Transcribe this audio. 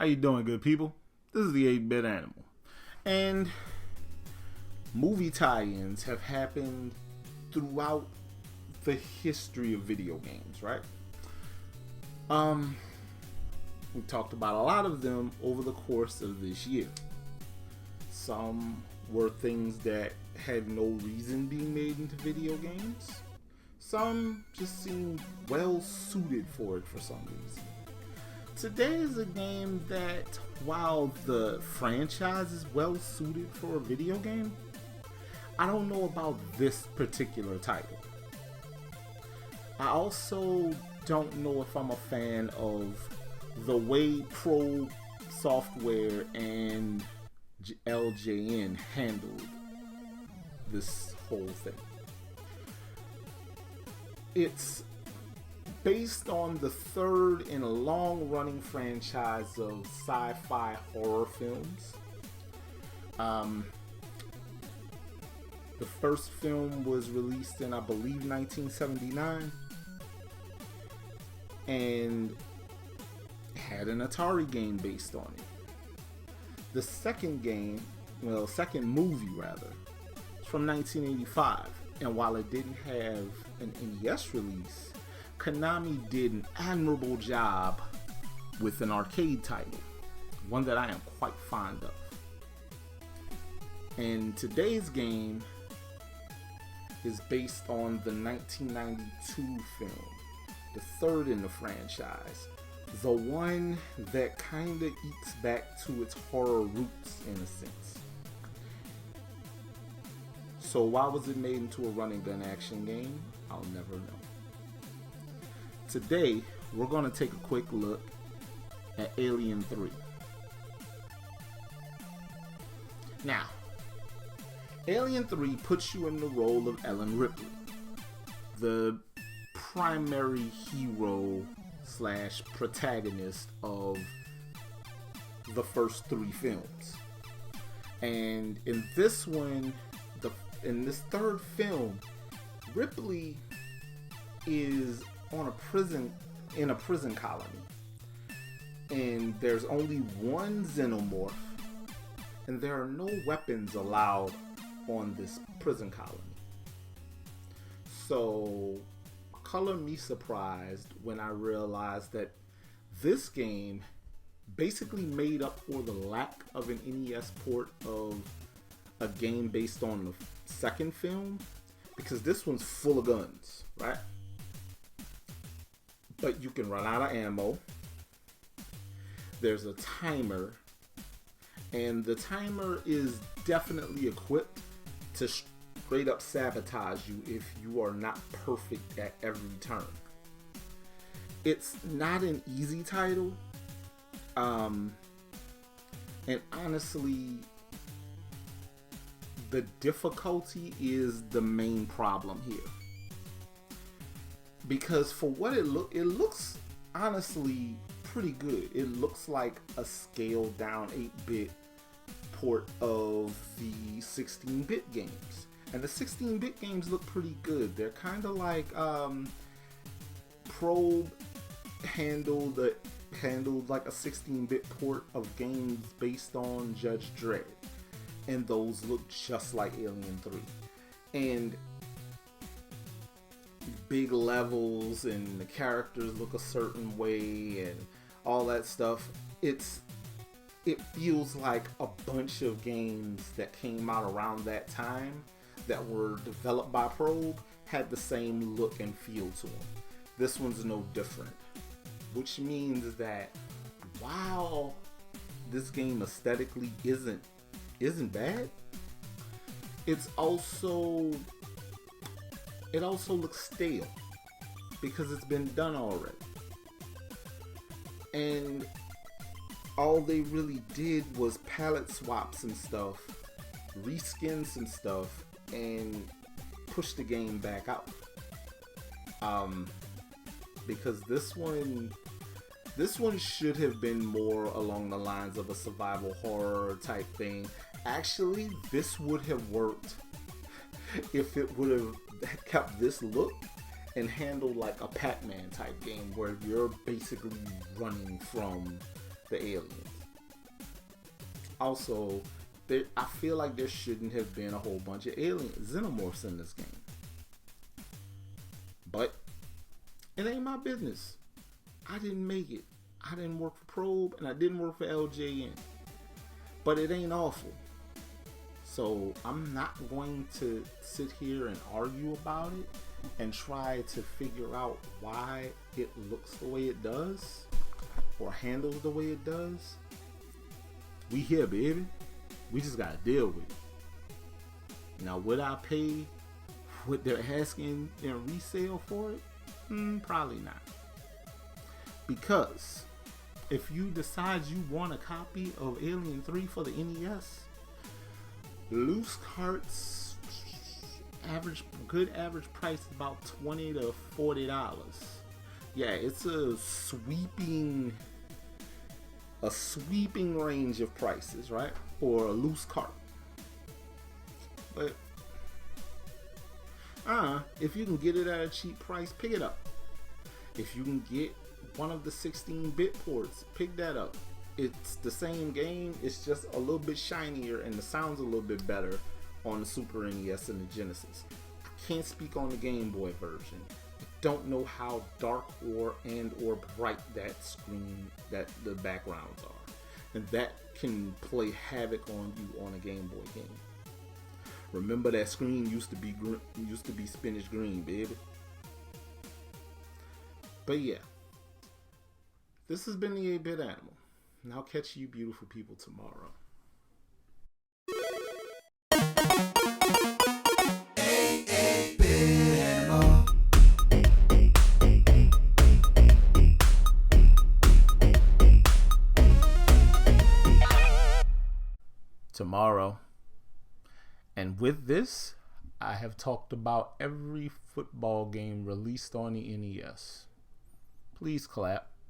you doing, good people? This is the 8-Bit Animal. And movie tie-ins have happened throughout the history of video games, right? We talked about a lot of them over the course of this year. Some were things that had no reason being made into video games. Some just seemed well suited for it for some reason. Today is a game that, while the franchise is well suited for a video game, I don't know about this particular title. I also don't know if I'm a fan of the way Probe Software and LJN handled this whole thing. It's based on the third in a long-running franchise of sci-fi horror films. The first film was released in, I believe, 1979, and had an Atari game based on it. The second movie rather, is from 1985, and while it didn't have an NES release, Konami did an admirable job with an arcade title, one that I am quite fond of. And today's game is based on the 1992 film, the third in the franchise, the one that kinda ekes back to its horror roots in a sense. So why was it made into a running gun action game? I'll never know. Today, we're going to take a quick look at Alien 3. Now, Alien 3 puts you in the role of Ellen Ripley, the primary hero / protagonist of the first three films. And in this one, in this third film, Ripley is in a prison colony, and there's only one xenomorph, and there are no weapons allowed on this prison colony. So, color me surprised when I realized that this game basically made up for the lack of an NES port of a game based on the second film, because this one's full of guns, right? But you can run out of ammo. There's a timer, and the timer is definitely equipped to straight up sabotage you if you are not perfect at every turn. It's not an easy title, and honestly, the difficulty is the main problem here. Because for what it looks honestly pretty good. It looks like a scaled down 8-bit port of the 16-bit games. And the 16-bit games look pretty good. They're kind of like Probe handled like a 16-bit port of games based on Judge Dredd. And those look just like Alien 3. And big levels, and the characters look a certain way, and all that stuff. It feels like a bunch of games that came out around that time that were developed by Probe had the same look and feel to them. This one's no different, which means that while this game aesthetically isn't bad, it also looks stale because it's been done already. And all they really did was palette swap some stuff, reskin some stuff, and push the game back out. Because this one should have been more along the lines of a survival horror type thing. Actually, this would have worked if it would have kept this look and handled like a Pac-Man type game where you're basically running from the aliens. Also, I feel like there shouldn't have been a whole bunch of alien xenomorphs in this game. But it ain't my business. I didn't make it. I didn't work for Probe, and I didn't work for LJN. But it ain't awful. So I'm not going to sit here and argue about it and try to figure out why it looks the way it does or handles the way it does. We here, baby. We just gotta deal with it. Now, would I pay what they're asking in resale for it? Probably not. Because if you decide you want a copy of Alien 3 for the NES, loose carts, good average price is about $20 to $40. Yeah, it's a sweeping range of prices, right, for a loose cart. But if you can get it at a cheap price, pick it up. If you can get one of the 16-bit ports, pick that up. It's the same game, it's just a little bit shinier and the sound's a little bit better on the Super NES and the Genesis. I can't speak on the Game Boy version. I don't know how dark or bright that screen, that the backgrounds are, and that can play havoc on you on a Game Boy game. Remember, that screen used to be spinach green, baby. But yeah, this has been the 8-Bit Animal. And I'll catch you beautiful people tomorrow. Tomorrow. And with this, I have talked about every football game released on the NES. Please clap.